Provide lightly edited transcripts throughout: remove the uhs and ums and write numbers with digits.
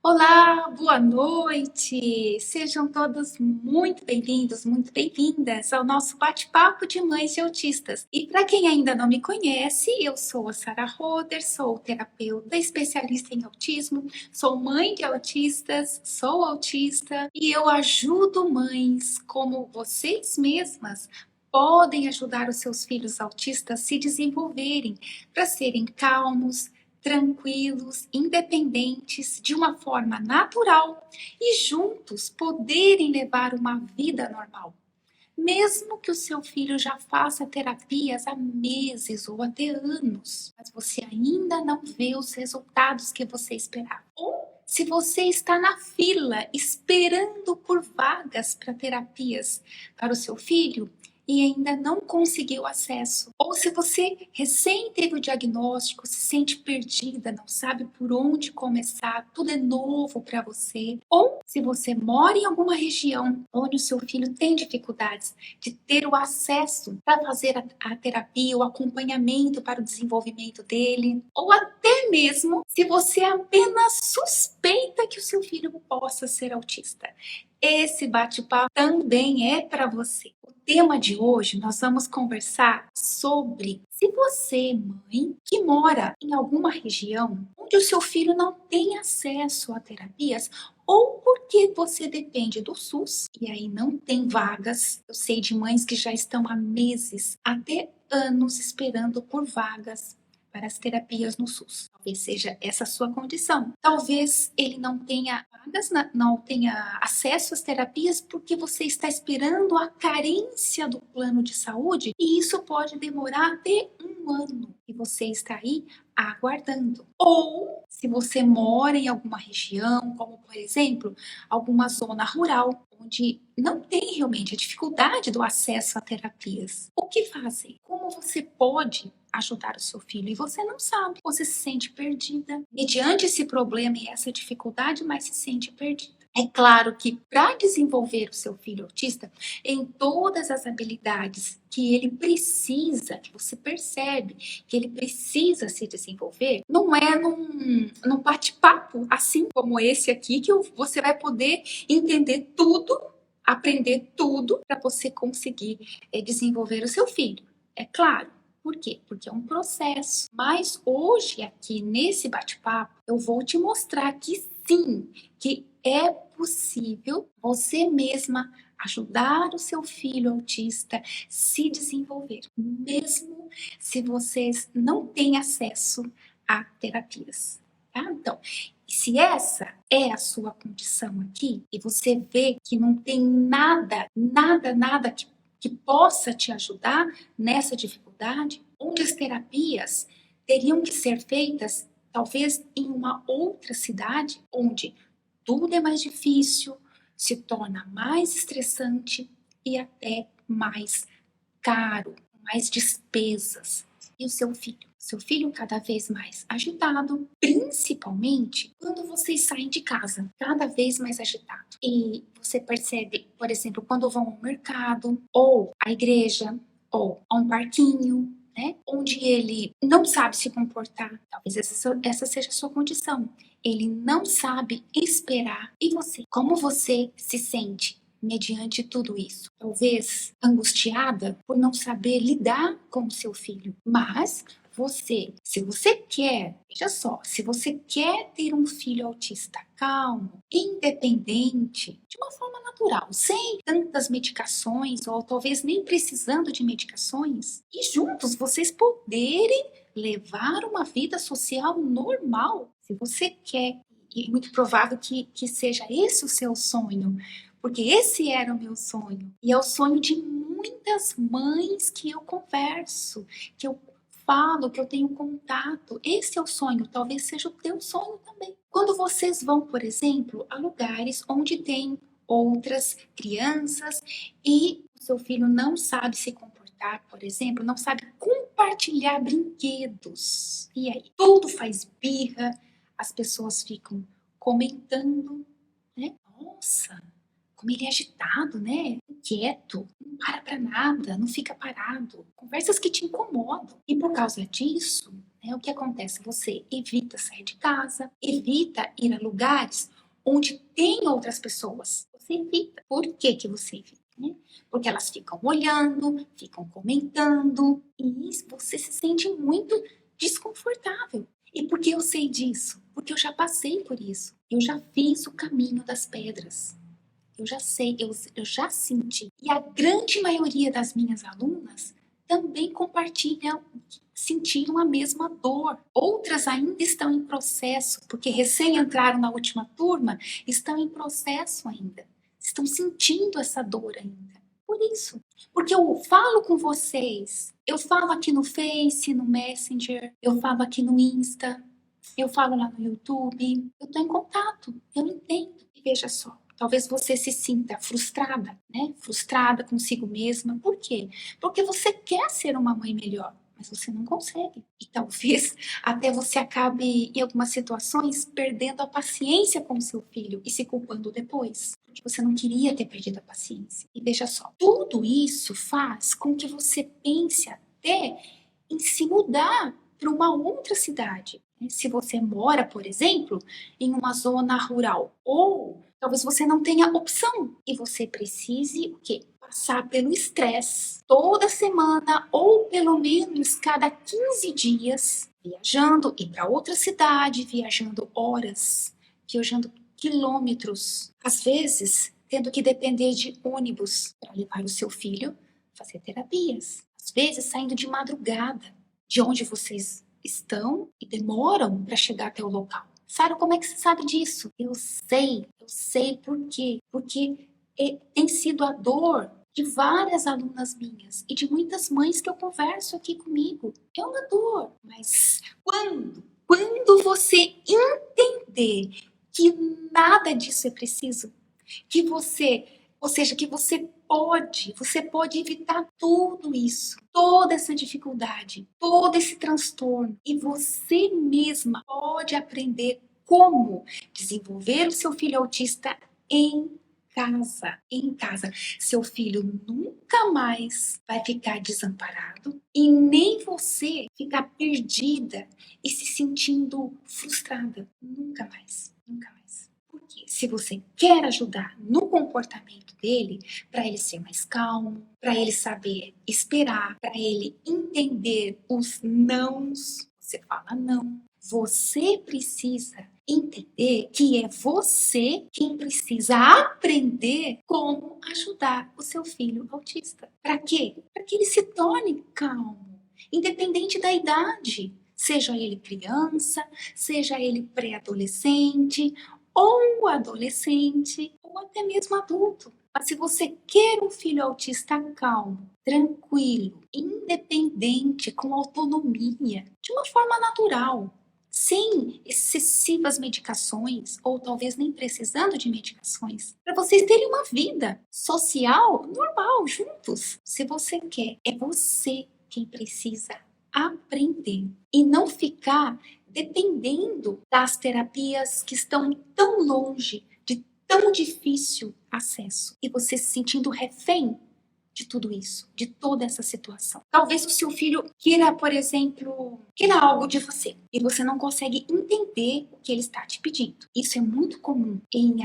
Olá, boa noite! Sejam todos muito bem-vindos, muito bem-vindas ao nosso bate-papo de mães de autistas. E para quem ainda não me conhece, eu sou a Sara Roder, sou terapeuta especialista em autismo, sou mãe de autistas, sou autista e eu ajudo mães como vocês mesmas podem ajudar os seus filhos autistas a se desenvolverem para serem calmos, tranquilos, independentes, de uma forma natural e juntos poderem levar uma vida normal. Mesmo que o seu filho já faça terapias há meses ou até anos, mas você ainda não vê os resultados que você esperava. Ou se você está na fila esperando por vagas para terapias para o seu filho, e ainda não conseguiu acesso. Ou se você recém teve o diagnóstico, se sente perdida, não sabe por onde começar, tudo é novo para você. Ou se você mora em alguma região onde o seu filho tem dificuldades de ter o acesso para fazer a terapia, o acompanhamento para o desenvolvimento dele. Ou até mesmo se você apenas suspeita que o seu filho possa ser autista. Esse bate-papo também é para você. O tema de hoje nós vamos conversar sobre se você, mãe, que mora em alguma região onde o seu filho não tem acesso a terapias, ou porque você depende do SUS e aí não tem vagas. Eu sei de mães que já estão há meses, até anos esperando por vagas para as terapias no SUS. Talvez seja essa a sua condição. Talvez ele não tenha vagas, não tenha acesso às terapias porque você está esperando a carência do plano de saúde e isso pode demorar até um ano e você está aí aguardando. Ou se você mora em alguma região, como por exemplo, alguma zona rural, onde não tem realmente a dificuldade do acesso a terapias. O que fazer? Como você pode ajudar o seu filho e você não sabe, você se sente perdida mediante esse problema e essa dificuldade, mas se sente perdida. É claro que para desenvolver o seu filho autista em todas as habilidades que ele precisa, que você percebe que ele precisa se desenvolver, não é num bate-papo assim como esse aqui que você vai poder entender tudo, aprender tudo para você conseguir desenvolver o seu filho. É claro. Por quê? Porque é um processo. Mas hoje, aqui nesse bate-papo, eu vou te mostrar que sim, que é possível você mesma ajudar o seu filho autista se desenvolver, mesmo se vocês não têm acesso a terapias. Tá? Então, se essa é a sua condição aqui e você vê que não tem nada que possa te ajudar nessa dificuldade, onde as terapias teriam que ser feitas talvez em uma outra cidade, onde tudo é mais difícil, se torna mais estressante e até mais caro, mais despesas. E o seu filho cada vez mais agitado, principalmente quando vocês saem de casa, cada vez mais agitado. E você percebe, por exemplo, quando vão ao mercado, ou à igreja, ou a um parquinho, né? Onde ele não sabe se comportar. Talvez essa seja a sua condição. Ele não sabe esperar. E você? Como você se sente mediante tudo isso? Talvez angustiada por não saber lidar com o seu filho. Mas se você quer, veja só, se você quer ter um filho autista calmo, independente, de uma forma natural, sem tantas medicações, ou talvez nem precisando de medicações, e juntos vocês poderem levar uma vida social normal, se você quer, e é muito provável que seja esse o seu sonho, porque esse era o meu sonho, e é o sonho de muitas mães que eu converso, que eu falo, que eu tenho contato. Esse é o sonho, talvez seja o teu sonho também. Quando vocês vão, por exemplo, a lugares onde tem outras crianças e o seu filho não sabe se comportar, por exemplo, não sabe compartilhar brinquedos. E aí? Tudo faz birra, as pessoas ficam comentando, né? Nossa, como ele é agitado, né? Inquieto, não para nada, não fica parado. Conversas que te incomodam. E por causa disso, né, o que acontece? Você evita sair de casa, evita ir a lugares onde tem outras pessoas, você evita. Por que que você evita? Né? Porque elas ficam olhando, ficam comentando, e isso você se sente muito desconfortável. E por que eu sei disso? Porque eu já passei por isso. Eu já fiz o caminho das pedras. Eu já sei, eu já senti. E a grande maioria das minhas alunas também compartilham, sentiram a mesma dor. Outras ainda estão em processo, porque recém entraram na última turma, estão em processo ainda. Estão sentindo essa dor ainda. Por isso. Porque eu falo com vocês, eu falo aqui no Face, no Messenger, eu falo aqui no Insta, eu falo lá no YouTube, eu estou em contato, eu entendo. E veja só, talvez você se sinta frustrada, né? Frustrada consigo mesma. Por quê? Porque você quer ser uma mãe melhor, mas você não consegue. E talvez até você acabe, em algumas situações, perdendo a paciência com o seu filho e se culpando depois. Porque você não queria ter perdido a paciência. E veja só, tudo isso faz com que você pense até em se mudar para uma outra cidade. Se você mora, por exemplo, em uma zona rural, ou talvez você não tenha opção e você precise o quê? Passar pelo estresse toda semana ou pelo menos cada 15 dias, viajando, ir para outra cidade, viajando horas, viajando quilômetros, às vezes tendo que depender de ônibus para levar o seu filho fazer terapias, às vezes saindo de madrugada de onde vocês estão e demoram para chegar até o local. Sara, como é que você sabe disso? Eu sei por quê? Porque tem sido a dor de várias alunas minhas e de muitas mães que eu converso aqui comigo. É uma dor, mas quando você entender que nada disso é preciso, que você, ou seja, que você pode evitar tudo isso, toda essa dificuldade, todo esse transtorno, e você mesma pode aprender como desenvolver o seu filho autista em casa, em casa. Seu filho nunca mais vai ficar desamparado e nem você ficar perdida e se sentindo frustrada. Nunca mais, nunca mais. Porque se você quer ajudar no comportamento dele, para ele ser mais calmo, para ele saber esperar, para ele entender os nãos, você fala não. Você precisa entender que é você quem precisa aprender como ajudar o seu filho autista. Para quê? Para que ele se torne calmo, independente da idade. Seja ele criança, seja ele pré-adolescente, ou adolescente, ou até mesmo adulto. Mas se você quer um filho autista calmo, tranquilo, independente, com autonomia, de uma forma natural, sem excessivas medicações, ou talvez nem precisando de medicações, para vocês terem uma vida social normal, juntos. Se você quer, é você quem precisa aprender e não ficar dependendo das terapias que estão tão longe, de tão difícil acesso, e você se sentindo refém de tudo isso, de toda essa situação. Talvez o seu filho queira, por exemplo, queira algo de você e você não consegue entender o que ele está te pedindo. Isso é muito comum em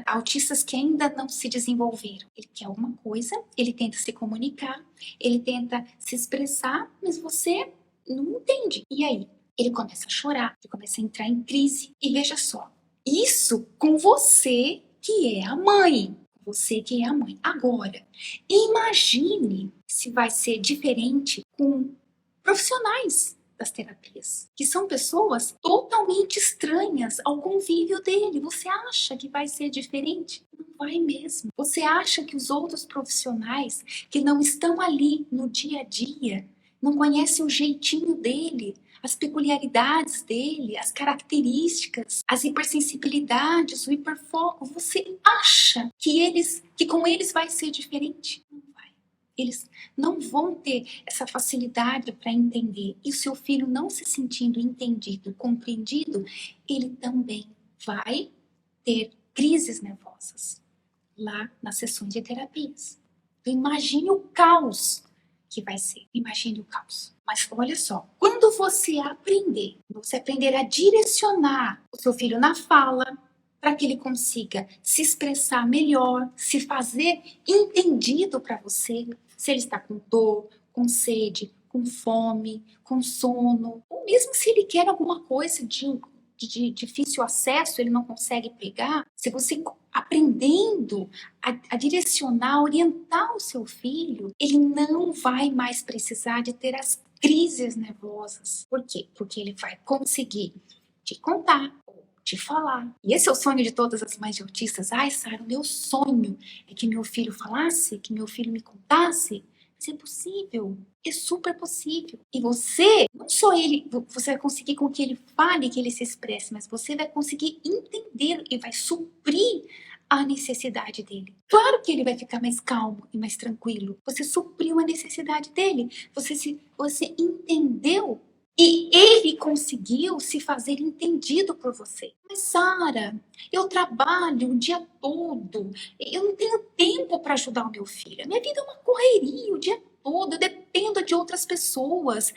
autistas que ainda não se desenvolveram. Ele quer alguma coisa, ele tenta se comunicar, ele tenta se expressar, mas você não entende. E aí? Ele começa a chorar, ele começa a entrar em crise. E veja só, isso com você que é a mãe. Você que é a mãe. Agora, imagine se vai ser diferente com profissionais das terapias, que são pessoas totalmente estranhas ao convívio dele. Você acha que vai ser diferente? Não vai mesmo. Você acha que os outros profissionais que não estão ali no dia a dia, não conhecem o jeitinho dele, as peculiaridades dele, as características, as hipersensibilidades, o hiperfoco, você acha que com eles vai ser diferente? Não vai. Eles não vão ter essa facilidade para entender. E o seu filho não se sentindo entendido, compreendido, ele também vai ter crises nervosas lá nas sessões de terapias. Então imagine o caos que vai ser. Imagine o caos. Mas olha só, quando você aprender a direcionar o seu filho na fala, para que ele consiga se expressar melhor, se fazer entendido para você, se ele está com dor, com sede, com fome, com sono, ou mesmo se ele quer alguma coisa de difícil acesso, ele não consegue pegar. Se você aprendendo a direcionar, a orientar o seu filho, ele não vai mais precisar de ter as crises nervosas. Por quê? Porque ele vai conseguir te contar, te falar. E esse é o sonho de todas as mães de autistas. Ai, Sara, o meu sonho é que meu filho falasse, que meu filho me contasse. Mas é possível, é super possível. E você, não só ele, você vai conseguir com que ele fale, que ele se expresse, mas você vai conseguir entender e vai suprir a necessidade dele. Claro que ele vai ficar mais calmo e mais tranquilo. Você supriu a necessidade dele. Você entendeu e ele conseguiu se fazer entendido por você. Mas, Sara, eu trabalho o dia todo, eu não tenho tempo para ajudar o meu filho. A minha vida é uma correria o dia todo, eu dependo de outras pessoas,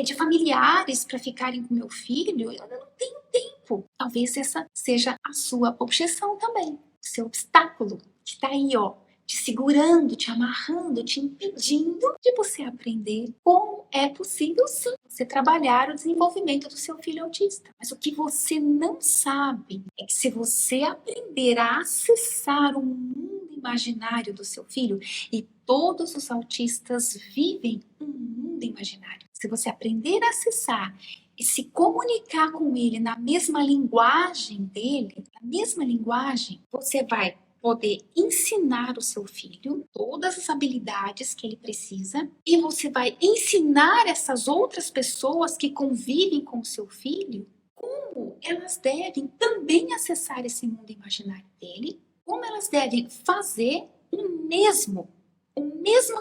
de familiares para ficarem com meu filho, eu não tenho tempo. Talvez essa seja a sua objeção também, o seu obstáculo, que está aí, ó, te segurando, te amarrando, te impedindo de você aprender como é possível, sim, você trabalhar o desenvolvimento do seu filho autista. Mas o que você não sabe é que se você aprender a acessar o mundo imaginário do seu filho, e todos os autistas vivem um mundo imaginário, se você aprender a acessar e se comunicar com ele na mesma linguagem dele, na mesma linguagem, você vai poder ensinar o seu filho todas as habilidades que ele precisa e você vai ensinar essas outras pessoas que convivem com o seu filho como elas devem também acessar esse mundo imaginário dele, como elas devem fazer o mesmo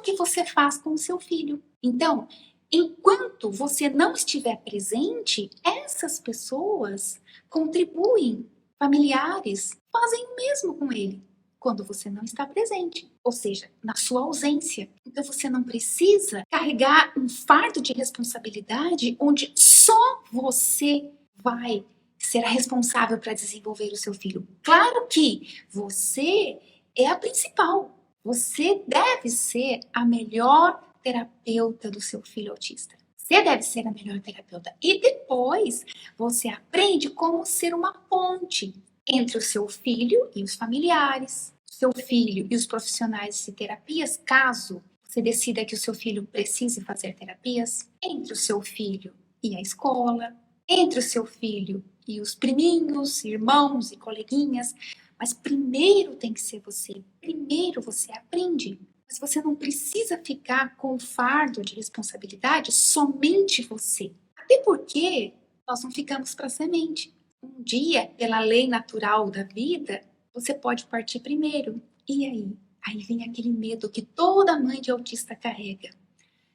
que você faz com o seu filho. Então, enquanto você não estiver presente, essas pessoas contribuem, familiares fazem o mesmo com ele quando você não está presente, ou seja, na sua ausência. Então você não precisa carregar um fardo de responsabilidade onde só você vai ser a responsável para desenvolver o seu filho. Claro que você é a principal. Você deve ser a melhor terapeuta do seu filho autista. Você deve ser a melhor terapeuta. E depois você aprende como ser uma ponte entre o seu filho e os familiares, seu filho e os profissionais de terapias, caso você decida que o seu filho precise fazer terapias, entre o seu filho e a escola, entre o seu filho e os priminhos, irmãos e coleguinhas. Mas primeiro tem que ser você. Primeiro você aprende. Mas você não precisa ficar com o fardo de responsabilidade somente você. Até porque nós não ficamos para semente. Um dia, pela lei natural da vida, você pode partir primeiro. E aí? Aí vem aquele medo que toda mãe de autista carrega.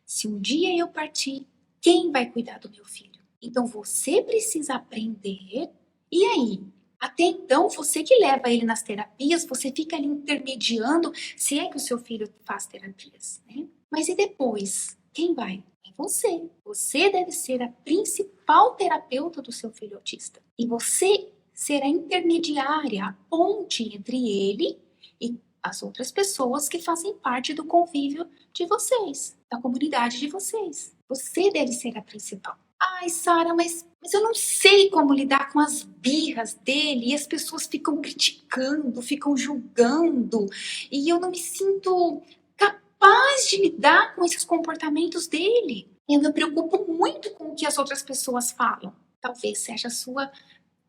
Se um dia eu partir, quem vai cuidar do meu filho? Então você precisa aprender. E aí? Até então, você que leva ele nas terapias, você fica ali intermediando, se é que o seu filho faz terapias, né? Mas e depois? Quem vai? É você. Você deve ser a principal terapeuta do seu filho autista. E você ser a intermediária, a ponte entre ele e as outras pessoas que fazem parte do convívio de vocês, da comunidade de vocês. Você deve ser a principal. Ai, Sara, mas eu não sei como lidar com as birras dele e as pessoas ficam criticando, ficam julgando e eu não me sinto capaz de lidar com esses comportamentos dele. Eu me preocupo muito com o que as outras pessoas falam. Talvez seja a sua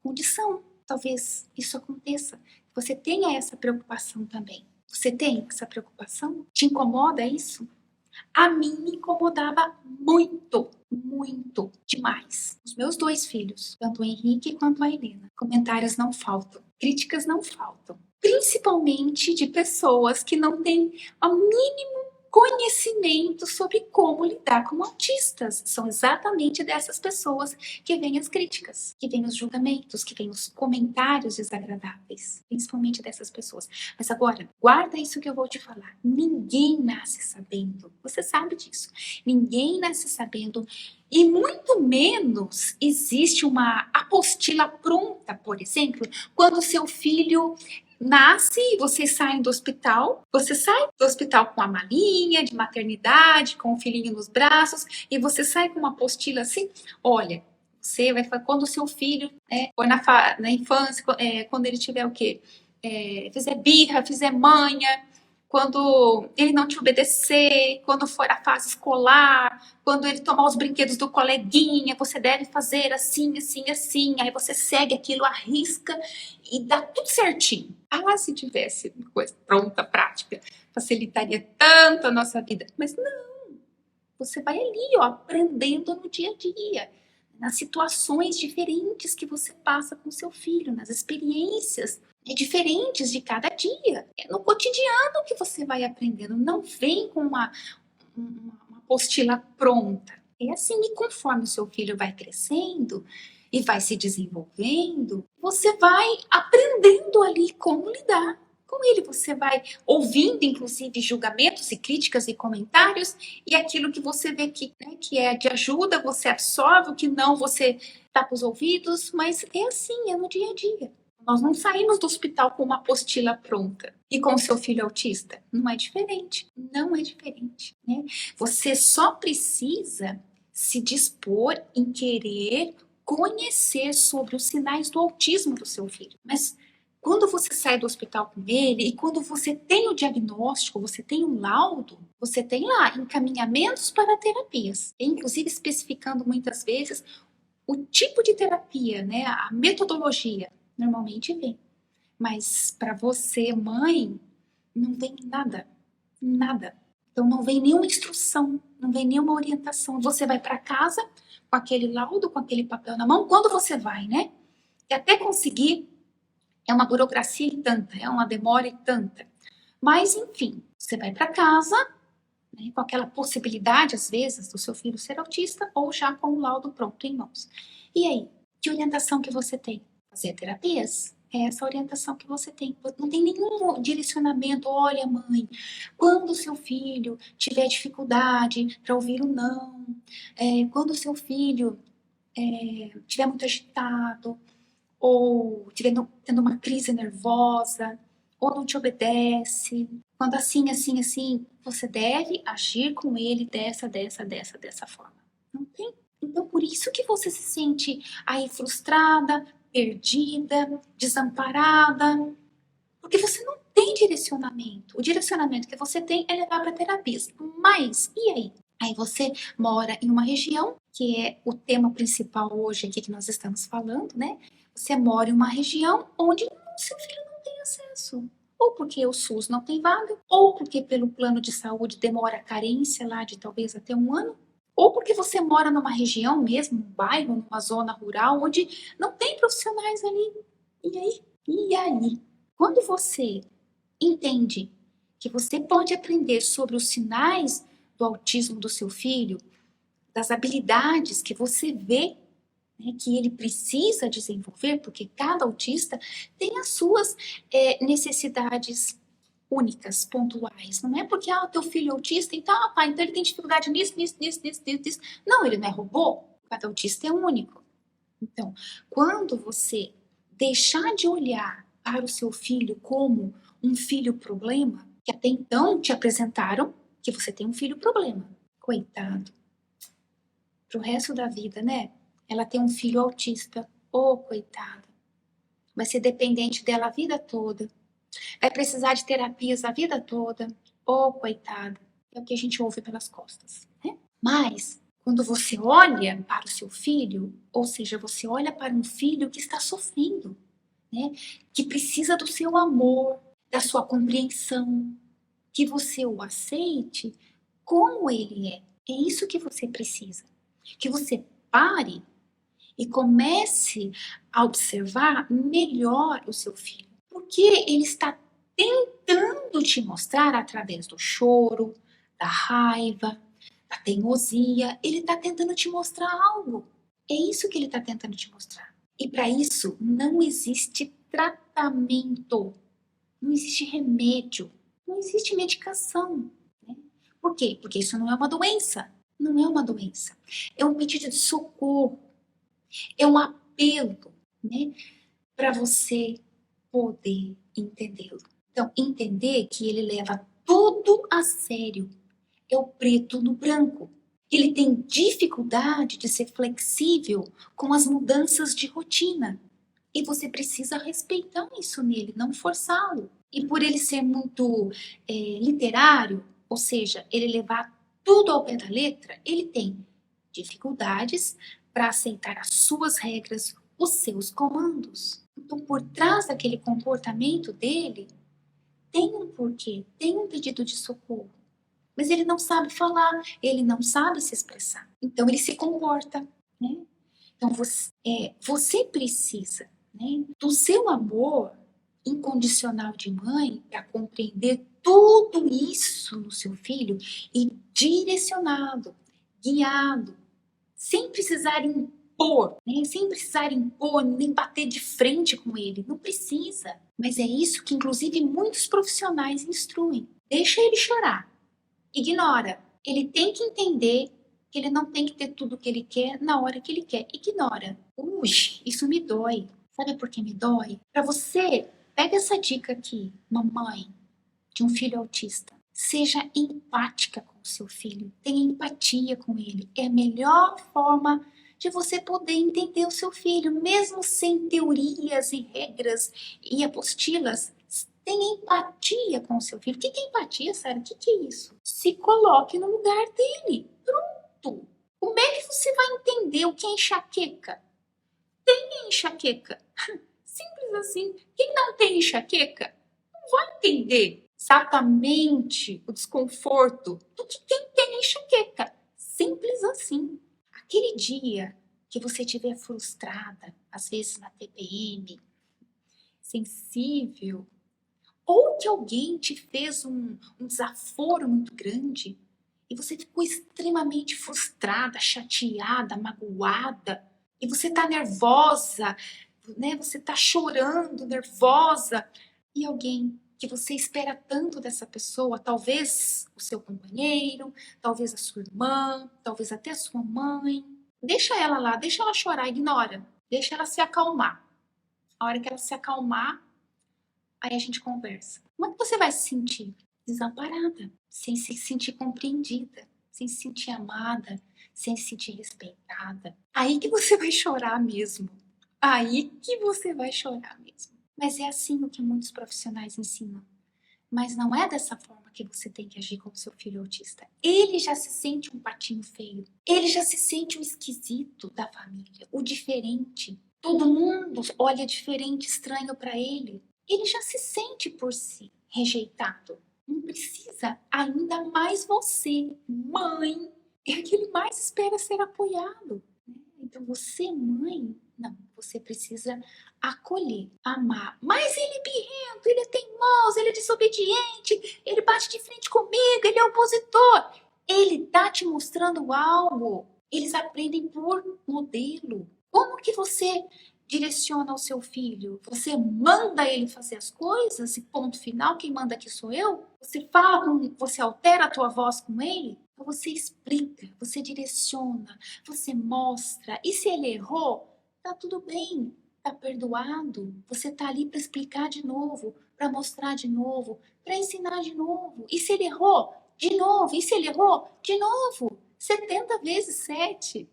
condição, talvez isso aconteça. Você tenha essa preocupação também. Você tem essa preocupação? Te incomoda isso? A mim me incomodava muito, muito, demais. Os meus dois filhos, tanto o Henrique quanto a Helena. Comentários não faltam, críticas não faltam. Principalmente de pessoas que não têm o mínimo conhecimento sobre como lidar com autistas. São exatamente dessas pessoas que vêm as críticas, que vêm os julgamentos, que vêm os comentários desagradáveis, principalmente dessas pessoas. Mas agora, guarda isso que eu vou te falar. Ninguém nasce sabendo. Você sabe disso. Ninguém nasce sabendo. E muito menos existe uma apostila pronta, por exemplo, quando seu filho nasce e vocês saem do hospital, você sai do hospital com a malinha de maternidade, com o filhinho nos braços, e você sai com uma apostila assim, olha, você vai quando o seu filho, ou na infância, quando ele tiver o quê? Fizer birra, fizer manha, quando ele não te obedecer, quando for a fase escolar, quando ele tomar os brinquedos do coleguinha, você deve fazer assim, assim, assim, aí você segue aquilo à risca e dá tudo certinho. Ah, se tivesse uma coisa pronta, prática, facilitaria tanto a nossa vida. Mas não, você vai ali, ó, aprendendo no dia a dia, nas situações diferentes que você passa com seu filho, nas experiências diferentes de cada dia. É no cotidiano que você vai aprendendo, não vem com uma apostila pronta. É assim, e conforme o seu filho vai crescendo e vai se desenvolvendo, você vai aprendendo ali como lidar com ele. Você vai ouvindo, inclusive, julgamentos e críticas e comentários, e aquilo que você vê que é de ajuda, você absorve, o que não, você tapa os ouvidos, mas é assim, é no dia a dia. Nós não saímos do hospital com uma apostila pronta. E com o seu filho autista? Não é diferente. Não é diferente, né? Você só precisa se dispor em querer conhecer sobre os sinais do autismo do seu filho. Mas quando você sai do hospital com ele e quando você tem o diagnóstico, você tem um laudo, você tem lá encaminhamentos para terapias, inclusive especificando muitas vezes o tipo de terapia, né, a metodologia, normalmente vem. Mas para você, mãe, não vem nada, nada. Então não vem nenhuma instrução, não vem nenhuma orientação. Você vai para casa com aquele laudo, com aquele papel na mão, quando você vai, né? E até conseguir, é uma burocracia e tanta, é uma demora e tanta. Mas, enfim, você vai para casa, né, com aquela possibilidade, às vezes, do seu filho ser autista ou já com o laudo pronto em mãos. E aí, que orientação que você tem? Fazer terapias? É essa orientação que você tem. Não tem nenhum direcionamento. Olha, mãe, quando o seu filho tiver dificuldade para ouvir o não, quando o seu filho estiver muito agitado, ou estiver tendo uma crise nervosa, ou não te obedece, quando assim, assim, assim, você deve agir com ele dessa forma. Não tem. Então, por isso que você se sente aí frustrada, perdida, desamparada, porque você não tem direcionamento. O direcionamento que você tem é levar para terapias. Mas, e aí? Aí você mora em uma região, que é o tema principal hoje aqui que nós estamos falando, né? Você mora em uma região onde o seu filho não tem acesso. Ou porque o SUS não tem vaga, ou porque pelo plano de saúde demora a carência lá de talvez até 1 ano, ou porque você mora numa região mesmo, um bairro, numa zona rural, onde não tem profissionais ali. E aí? E aí? Quando você entende que você pode aprender sobre os sinais do autismo do seu filho, das habilidades que você vê, né, que ele precisa desenvolver, porque cada autista tem as suas necessidades únicas, pontuais. Não é porque teu filho é autista, então, pai, então ele tem dificuldade nisso, nisso, nisso, nisso, nisso. Não, ele não é robô. Cada autista é único. Então, quando você deixar de olhar para o seu filho como um filho problema, que até então te apresentaram que você tem um filho problema. Coitado. Pro resto da vida, né? Ela tem um filho autista. Oh, coitada. Vai ser dependente dela a vida toda. Vai precisar de terapias a vida toda. Oh, coitada. É o que a gente ouve pelas costas, né? Mas, quando você olha para o seu filho, ou seja, você olha para um filho que está sofrendo, né? Que precisa do seu amor, da sua compreensão, que você o aceite como ele é. É isso que você precisa. Que você pare e comece a observar melhor o seu filho. Porque ele está tentando te mostrar através do choro, da raiva, da teimosia. Ele está tentando te mostrar algo. É isso que ele está tentando te mostrar. E para isso não existe tratamento, não existe remédio, não existe medicação. Né? Por quê? Porque isso não é uma doença. Não é uma doença. É um pedido de socorro. É um apelo, né? Para você poder entendê-lo. Então, entender que ele leva tudo a sério. É o preto no branco. Ele tem dificuldade de ser flexível com as mudanças de rotina. E você precisa respeitar isso nele, não forçá-lo. E por ele ser muito literário, ou seja, ele levar tudo ao pé da letra, ele tem dificuldades para aceitar as suas regras, os seus comandos. Então, por trás daquele comportamento dele, tem um porquê, tem um pedido de socorro. Mas ele não sabe falar, ele não sabe se expressar. Então, ele se comporta, né? Então, você precisa, né, do seu amor incondicional de mãe para compreender tudo isso no seu filho e direcioná-lo, guiá-lo, sem precisar impor, né, sem precisar impor nem bater de frente com ele. Não precisa. Mas é isso que, inclusive, muitos profissionais instruem. Deixa ele chorar. Ignora. Ele tem que entender que ele não tem que ter tudo o que ele quer na hora que ele quer. Ignora. Ui, isso me dói. Sabe por que me dói? Para você, pega essa dica aqui, mamãe de um filho autista. Seja empática com o seu filho. Tenha empatia com ele. É a melhor forma de você poder entender o seu filho, mesmo sem teorias e regras e apostilas. Tenha empatia com o seu filho. O que é empatia, Sara? O que é isso? Se coloque no lugar dele. Pronto. Como é que você vai entender o que é enxaqueca? Tem enxaqueca. Simples assim. Quem não tem enxaqueca não vai entender exatamente o desconforto do que quem tem enxaqueca. Simples assim. Aquele dia que você estiver frustrada, às vezes na TPM, sensível, ou que alguém te fez um desaforo muito grande e você ficou extremamente frustrada, chateada, magoada, e você está nervosa, né? Você está chorando, nervosa, e alguém que você espera tanto dessa pessoa, talvez o seu companheiro, talvez a sua irmã, talvez até a sua mãe, deixa ela lá, deixa ela chorar, ignora, deixa ela se acalmar. A hora que ela se acalmar, aí a gente conversa. Como é que você vai se sentir? Desamparada, sem se sentir compreendida, sem se sentir amada, sem se sentir respeitada. Aí que você vai chorar mesmo. Aí que você vai chorar mesmo. Mas é assim o que muitos profissionais ensinam. Mas não é dessa forma que você tem que agir com o seu filho autista. Ele já se sente um patinho feio. Ele já se sente o esquisito da família, o diferente. Todo mundo olha diferente, estranho para ele. Ele já se sente por si rejeitado. Não precisa, ainda mais você, mãe, é que ele mais espera ser apoiado. Então você, mãe, não, você precisa acolher, amar. Mas ele é birrento, ele é teimoso, ele é desobediente, ele bate de frente comigo, ele é opositor. Ele tá te mostrando algo. Eles aprendem por modelo. Como que você direciona o seu filho? Você manda ele fazer as coisas e ponto final, quem manda aqui sou eu? Você fala com, você altera a tua voz com ele? Então você explica, você direciona, você mostra. E se ele errou, tá tudo bem, tá perdoado. Você tá ali para explicar de novo, para mostrar de novo, para ensinar de novo. E se ele errou, de novo. E se ele errou, de novo. 70 vezes 7.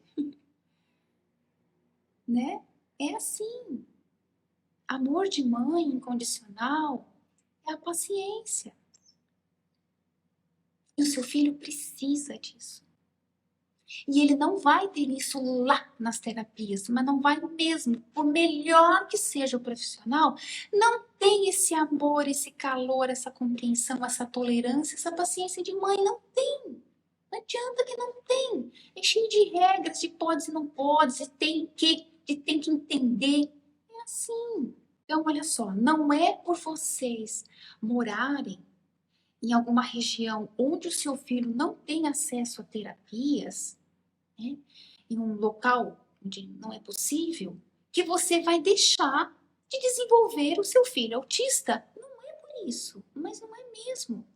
Né? É assim. Amor de mãe incondicional é a paciência. E o seu filho precisa disso. E ele não vai ter isso lá nas terapias, mas não vai mesmo. Por melhor que seja o profissional, não tem esse amor, esse calor, essa compreensão, essa tolerância, essa paciência de mãe. Não tem. Não adianta que não tem. É cheio de regras, de podes e não podes, de tem que entender. É assim. Então, olha só, não é por vocês morarem em alguma região onde o seu filho não tem acesso a terapias, né, em um local onde não é possível, que você vai deixar de desenvolver o seu filho autista. Não é por isso, mas não é mesmo.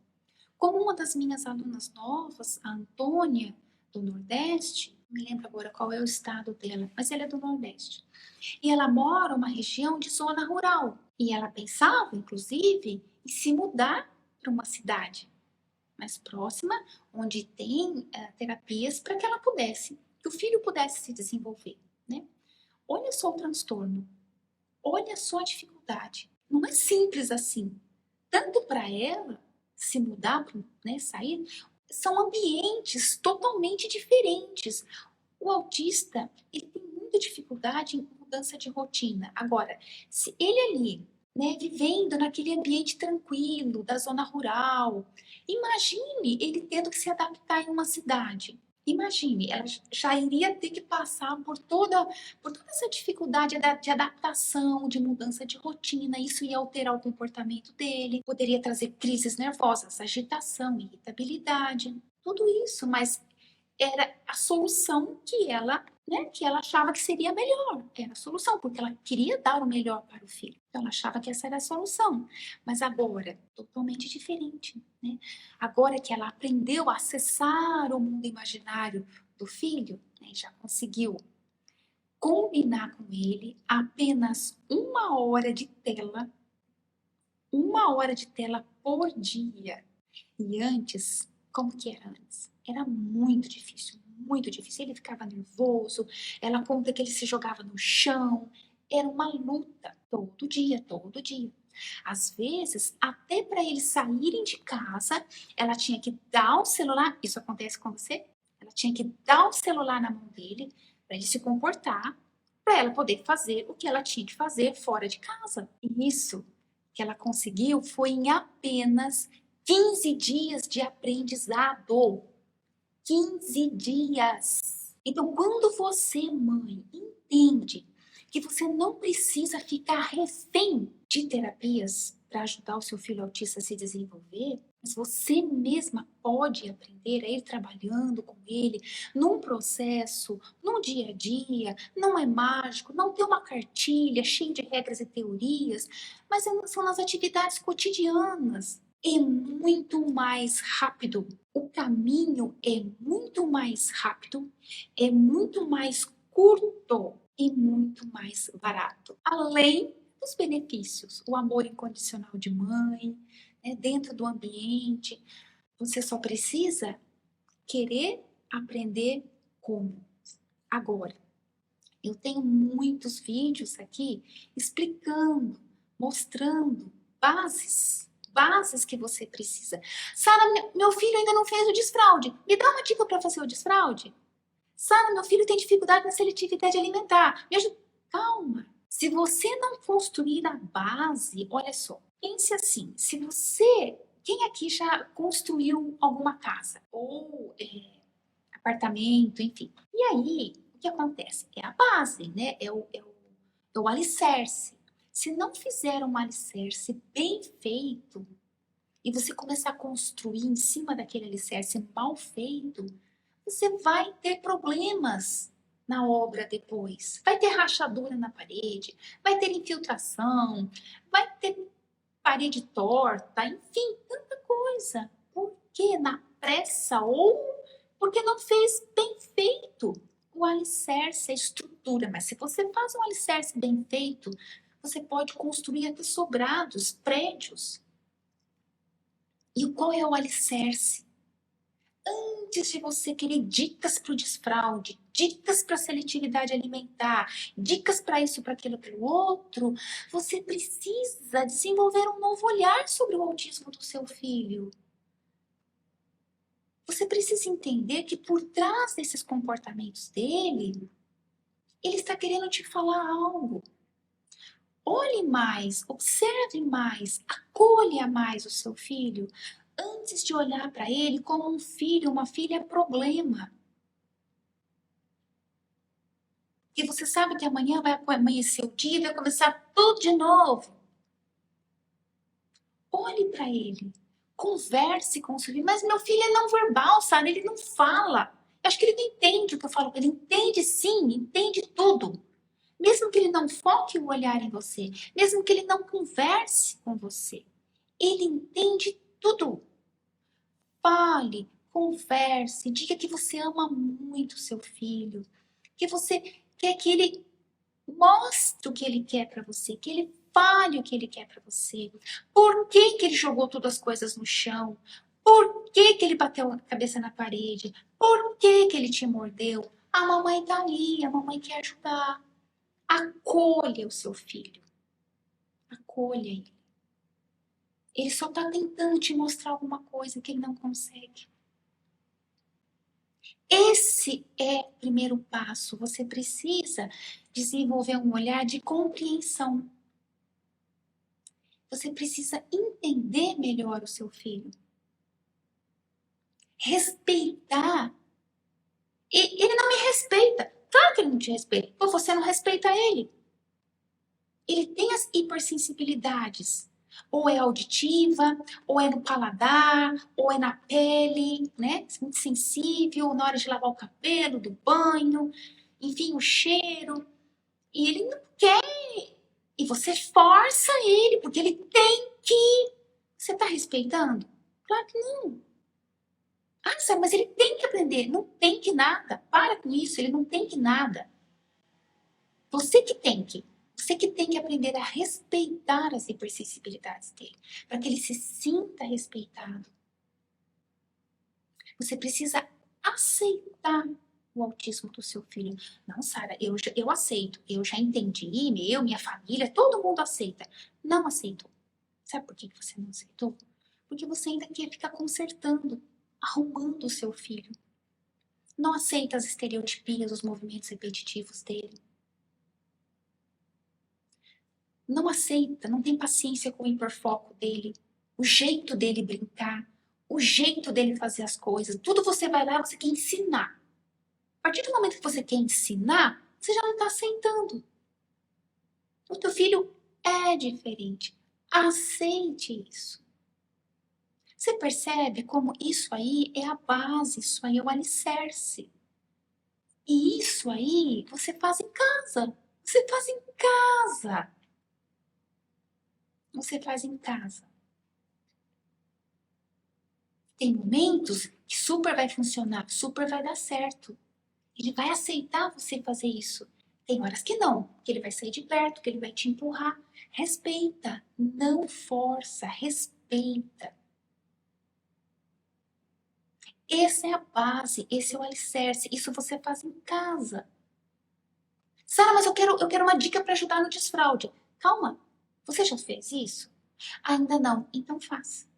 Como uma das minhas alunas novas, a Antônia, do Nordeste, não me lembro agora qual é o estado dela, mas ela é do Nordeste. E ela mora numa região de zona rural. E ela pensava, inclusive, em se mudar para uma cidade mais próxima, onde tem terapias para que ela pudesse, que o filho pudesse se desenvolver, né? Olha só o transtorno, olha só a dificuldade. Não é simples assim. Tanto para ela se mudar, né, sair, são ambientes totalmente diferentes. O autista, ele tem muita dificuldade em mudança de rotina. Agora, se ele ali, né, vivendo naquele ambiente tranquilo da zona rural, imagine ele tendo que se adaptar em uma cidade. Imagine, ela já iria ter que passar por toda essa dificuldade de adaptação, de mudança de rotina. Isso ia alterar o comportamento dele, poderia trazer crises nervosas, agitação, irritabilidade, tudo isso, mas era a solução que ela achava que seria melhor. Era a solução, porque ela queria dar o melhor para o filho. Então, ela achava que essa era a solução. Mas agora, totalmente diferente, né? Agora que ela aprendeu a acessar o mundo imaginário do filho, né, já conseguiu combinar com ele apenas 1 hora de tela por dia. E antes, como que era antes? Era muito difícil, muito difícil. Ele ficava nervoso, ela conta que ele se jogava no chão. Era uma luta, todo dia, todo dia. Às vezes, até para eles saírem de casa, ela tinha que dar o celular. Isso acontece com você? Ela tinha que dar o celular na mão dele para ele se comportar, para ela poder fazer o que ela tinha que fazer fora de casa. E isso que ela conseguiu foi em apenas 15 dias de aprendizado. 15 dias. Então, quando você, mãe, entende que você não precisa ficar refém de terapias para ajudar o seu filho autista a se desenvolver, mas você mesma pode aprender a ir trabalhando com ele num processo, num dia a dia, não é mágico, não tem uma cartilha cheia de regras e teorias, mas são nas atividades cotidianas. É muito mais rápido. O caminho é muito mais rápido, é muito mais curto e muito mais barato. Além dos benefícios, o amor incondicional de mãe, né, dentro do ambiente. Você só precisa querer aprender como. Agora, eu tenho muitos vídeos aqui explicando, mostrando bases que você precisa. Sara, meu filho ainda não fez o desfraude. Me dá uma dica para fazer o desfraude? Sara, meu filho tem dificuldade na seletividade alimentar. Me ajuda. Calma. Se você não construir a base, olha só, pense assim, se você, quem aqui já construiu alguma casa? Ou apartamento, enfim. E aí, o que acontece? É a base, né? É o alicerce. Se não fizer um alicerce bem feito e você começar a construir em cima daquele alicerce mal feito, você vai ter problemas na obra depois. Vai ter rachadura na parede, vai ter infiltração, vai ter parede torta, enfim, tanta coisa. Por quê? Na pressa ou porque não fez bem feito o alicerce, a estrutura. Mas se você faz um alicerce bem feito, você pode construir até sobrados, prédios. E qual é o alicerce? Antes de você querer dicas para o desfraude, dicas para a seletividade alimentar, dicas para isso, para aquilo, para o outro, você precisa desenvolver um novo olhar sobre o autismo do seu filho. Você precisa entender que por trás desses comportamentos dele, ele está querendo te falar algo. Olhe mais, observe mais, acolha mais o seu filho, antes de olhar para ele como um filho, uma filha problema. E você sabe que amanhã vai amanhecer o dia e vai começar tudo de novo. Olhe para ele Converse com o seu filho. Mas meu filho é não verbal, Sara, ele não fala. Eu acho que ele não entende o que eu falo. Ele entende sim, entende tudo. Mesmo que ele não foque o olhar em você, mesmo que ele não converse com você, ele entende tudo. Fale, converse, diga que você ama muito seu filho, que você quer que ele mostre o que ele quer para você, que ele fale o que ele quer para você. Por que que ele jogou todas as coisas no chão? Por que que ele bateu a cabeça na parede? Por que que ele te mordeu? A mamãe tá ali, a mamãe quer ajudar. Acolha o seu filho. Acolha ele. Ele só está tentando te mostrar alguma coisa que ele não consegue. Esse é o primeiro passo. Você precisa desenvolver um olhar de compreensão. Você precisa entender melhor o seu filho. Respeitar. E ele não me respeita. Claro que ele não te respeita, porque você não respeita ele. Ele tem as hipersensibilidades. Ou é auditiva, ou é no paladar, ou é na pele, né? Muito sensível, na hora de lavar o cabelo, do banho, enfim, o cheiro. E ele não quer. E você força ele, porque ele tem que. Você está respeitando? Claro que não. Ah, Sam, mas ele tem que aprender. Não tem que nada. Para com isso, ele não tem que nada. Você que tem que. Você que tem que aprender a respeitar as hipersensibilidades dele, para que ele se sinta respeitado. Você precisa aceitar o autismo do seu filho. Não, Sara, eu aceito, eu já entendi, minha família, todo mundo aceita. Não aceitou. Sabe por que você não aceitou? Porque você ainda quer ficar consertando, arrumando o seu filho. Não aceita as estereotipias, os movimentos repetitivos dele. Não aceita, não tem paciência com o hiperfoco dele, o jeito dele brincar, o jeito dele fazer as coisas. Tudo você vai lá, você quer ensinar. A partir do momento que você quer ensinar, você já não está aceitando. O teu filho é diferente. Aceite isso. Você percebe como isso aí é a base, isso aí é o alicerce. E isso aí você faz em casa. Você faz em casa. Você faz em casa. Tem momentos que super vai funcionar, super vai dar certo. Ele vai aceitar você fazer isso. Tem horas que não, que ele vai sair de perto, que ele vai te empurrar. Respeita, não força, respeita. Essa é a base, esse é o alicerce, isso você faz em casa. Sara, mas eu quero uma dica para ajudar no desfraude. Calma, você já fez isso? Ainda não, então faz.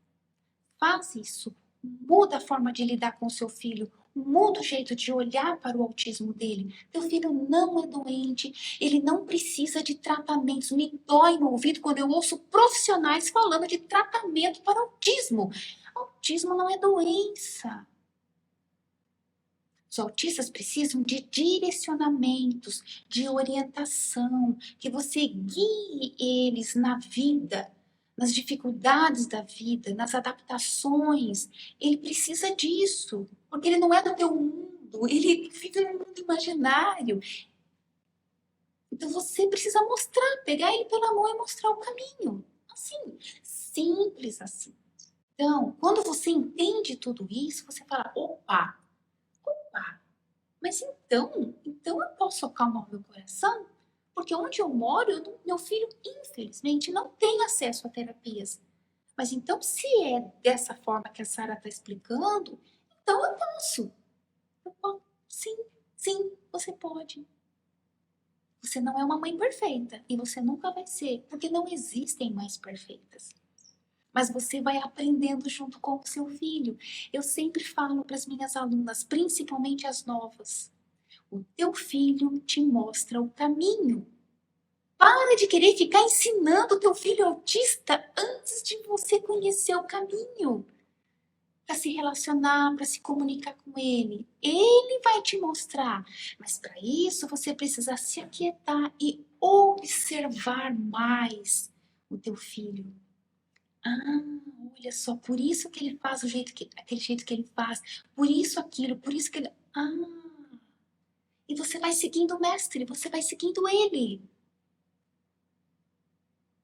Faz isso. Muda a forma de lidar com o seu filho. Muda o jeito de olhar para o autismo dele. Teu filho não é doente. Ele não precisa de tratamentos. Me dói no ouvido quando eu ouço profissionais falando de tratamento para autismo. Autismo não é doença. Os autistas precisam de direcionamentos, de orientação, que você guie eles na vida, nas dificuldades da vida, nas adaptações. Ele precisa disso, porque ele não é do teu mundo, ele vive num mundo imaginário. Então você precisa mostrar, pegar ele pela mão e mostrar o caminho. Assim, simples assim. Então, quando você entende tudo isso, você fala, opa, mas então eu posso acalmar o meu coração? Porque onde eu moro, meu filho, infelizmente, não tem acesso a terapias. Mas então, se é dessa forma que a Sara está explicando, então eu posso. Sim, sim, você pode. Você não é uma mãe perfeita e você nunca vai ser, porque não existem mães perfeitas. Mas você vai aprendendo junto com o seu filho. Eu sempre falo para as minhas alunas, principalmente as novas, o teu filho te mostra o caminho. Para de querer ficar ensinando o teu filho autista antes de você conhecer o caminho. Para se relacionar, para se comunicar com ele. Ele vai te mostrar. Mas para isso você precisa se aquietar e observar mais o teu filho. Ah, olha só, por isso que ele faz aquele jeito que ele faz, por isso aquilo, por isso que ele. Ah, e você vai seguindo o mestre, você vai seguindo ele.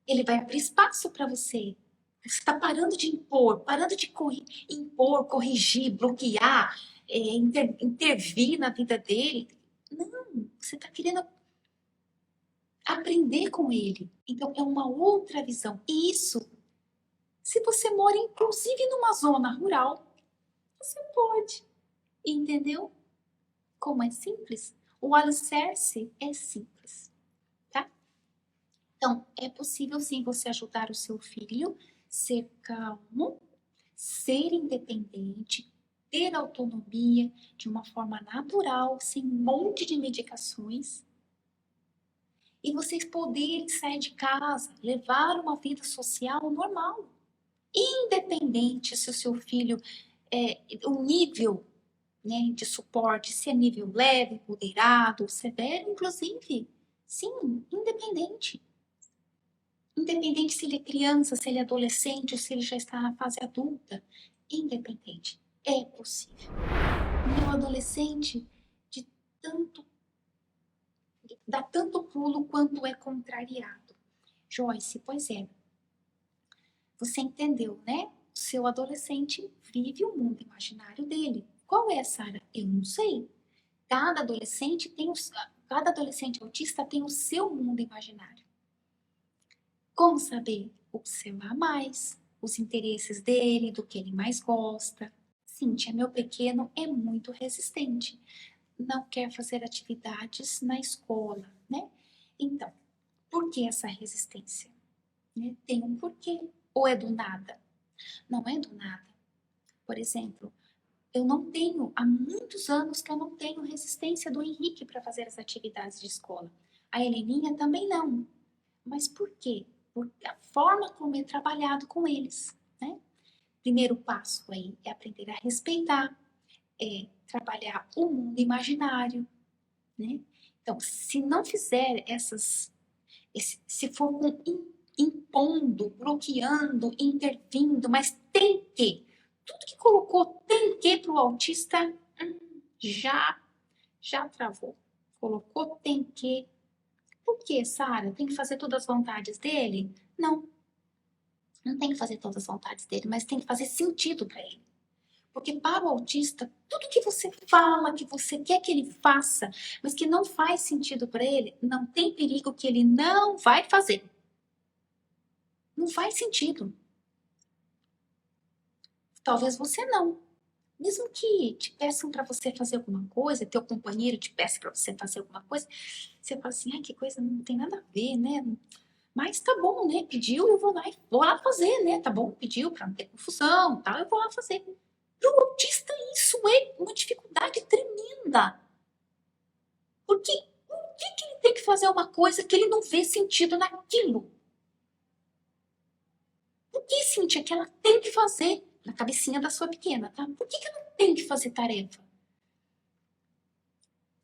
Ele vai abrir espaço para você. Você está parando de impor, parando de impor, corrigir, bloquear, intervir na vida dele. Não, você está querendo aprender com ele. Então, é uma outra visão. E isso, se você mora, inclusive, numa zona rural, você pode. Entendeu? Como é simples? O alicerce é simples, tá? Então, é possível sim você ajudar o seu filho, ser calmo, ser independente, ter autonomia de uma forma natural, sem um monte de medicações, e vocês poderem sair de casa, levar uma vida social normal, independente se o seu filho o nível, né, de suporte, se é nível leve, moderado, severo, inclusive. Sim, independente. Independente se ele é criança, se ele é adolescente ou se ele já está na fase adulta. Independente. É possível. Meu adolescente de tanto dá tanto pulo quanto é contrariado. Joyce, pois é. Você entendeu, né? O seu adolescente vive o mundo imaginário dele. Qual é, Sara? Eu não sei. Cada adolescente cada adolescente autista tem o seu mundo imaginário. Como saber? Observar mais os interesses dele, do que ele mais gosta. Cíntia, meu pequeno é muito resistente. Não quer fazer atividades na escola, né? Então, por que essa resistência? Né? Tem um porquê. Ou é do nada? Não é do nada. Por exemplo, eu não tenho, há muitos anos que eu não tenho resistência do Henrique para fazer as atividades de escola. A Heleninha também não. Mas por quê? Por a forma como é trabalhado com eles, né? Primeiro passo aí é aprender a respeitar, é trabalhar o mundo imaginário, né? Então, se não fizer se for impondo, bloqueando, intervindo, mas tem que, tudo que colocou tem que para o autista, já, já travou. Colocou tem que. Por que, Sara? Tem que fazer todas as vontades dele? Não, não tem que fazer todas as vontades dele, mas tem que fazer sentido para ele. Porque para o autista, tudo que você fala, que você quer que ele faça, mas que não faz sentido para ele, não tem perigo que ele não vai fazer. Não faz sentido. Talvez você não. Mesmo que te peçam para você fazer alguma coisa, teu companheiro te peça para você fazer alguma coisa, você fala assim, ai, que coisa, não tem nada a ver, né? Mas tá bom, né? Pediu, eu vou lá fazer, né? Tá bom, pediu para não ter confusão, tal, eu vou lá fazer. Para o autista isso é uma dificuldade tremenda. Porque por que ele tem que fazer uma coisa que ele não vê sentido naquilo? Por que, Cíntia, que ela tem que fazer na cabecinha da sua pequena, tá? Por que ela tem que fazer tarefa?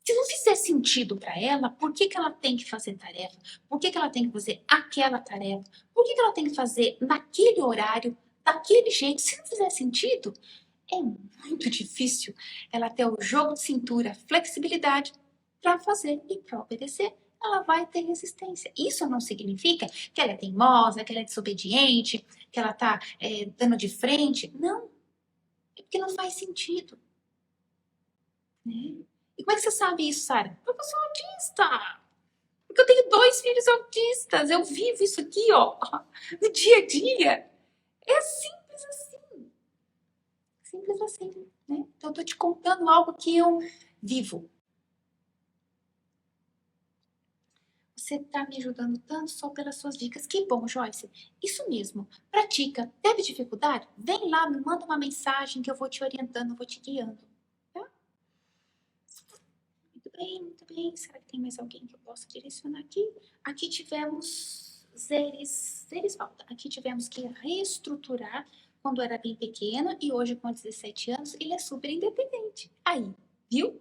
Se não fizer sentido para ela, por que ela tem que fazer tarefa? Por que ela tem que fazer aquela tarefa? Por que ela tem que fazer naquele horário, daquele jeito? Se não fizer sentido, é muito difícil ela ter o jogo de cintura, flexibilidade para fazer e para obedecer. Ela vai ter resistência. Isso não significa que ela é teimosa, que ela é desobediente, que ela está dando de frente. Não, é porque não faz sentido. Né? E como é que você sabe isso, Sara? Porque eu sou autista. Porque eu tenho 2 filhos autistas. Eu vivo isso aqui, ó, no dia a dia. É simples assim. Simples assim, né? Então, eu tô te contando algo que eu vivo. Você tá me ajudando tanto só pelas suas dicas. Que bom, Joyce. Isso mesmo. Pratica. Teve dificuldade? Vem lá, me manda uma mensagem que eu vou te orientando, vou te guiando. Tá? Muito bem, muito bem. Será que tem mais alguém que eu possa direcionar aqui? Aqui tivemos Zerisvalda. Aqui tivemos que reestruturar quando era bem pequeno e hoje com 17 anos ele é super independente. Aí, viu?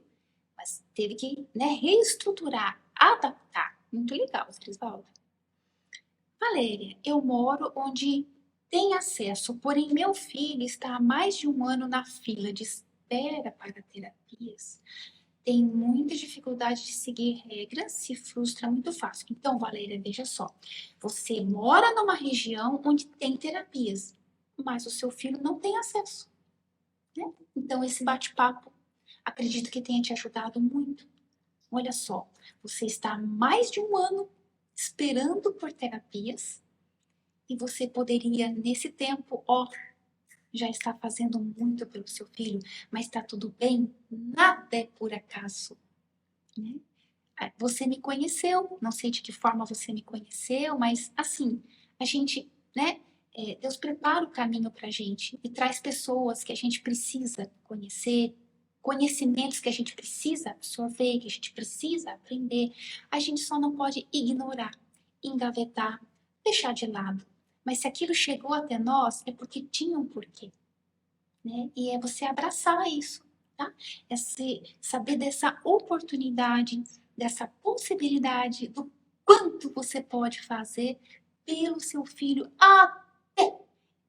Mas teve que, né, reestruturar, adaptar. Muito legal, Zerisvalda. Valéria, eu moro onde tem acesso, porém meu filho está há mais de um ano na fila de espera para terapias, tem muita dificuldade de seguir regras, se frustra muito fácil. Então, Valéria, veja só, você mora numa região onde tem terapias, mas o seu filho não tem acesso, né? Então, esse bate-papo, acredito que tenha te ajudado muito. Olha só, você está há mais de um ano esperando por terapias e você poderia, nesse tempo, já está fazendo muito pelo seu filho, mas está tudo bem, nada é por acaso, né? Você me conheceu, não sei de que forma você me conheceu, mas assim, a gente, né? Deus prepara o caminho para a gente e traz pessoas que a gente precisa conhecer, conhecimentos que a gente precisa absorver, que a gente precisa aprender. A gente só não pode ignorar, engavetar, deixar de lado. Mas se aquilo chegou até nós, é porque tinha um porquê, né? E é você abraçar isso, tá? É saber dessa oportunidade, dessa possibilidade, do quanto você pode fazer pelo seu filho até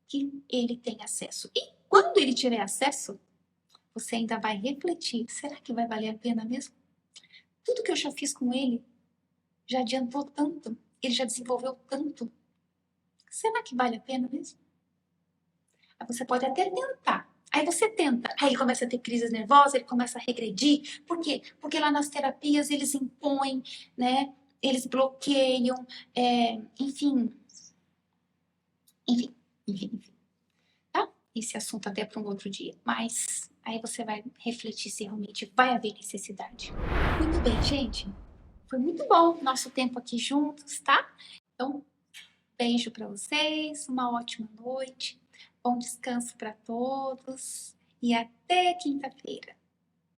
que ele tenha acesso. E quando ele tiver acesso, você ainda vai refletir, será que vai valer a pena mesmo? Tudo que eu já fiz com ele já adiantou tanto, ele já desenvolveu tanto. Será que vale a pena mesmo? Aí você pode até tentar. Aí você tenta, aí ele começa a ter crises nervosas, ele começa a regredir. Por quê? Porque lá nas terapias eles impõem, né? Eles bloqueiam, enfim, enfim, enfim, tá? Esse assunto até para um outro dia. Mas aí você vai refletir se realmente vai haver necessidade. Muito bem, gente. Foi muito bom nosso tempo aqui juntos, tá? Então, beijo para vocês, uma ótima noite, bom descanso para todos e até quinta-feira.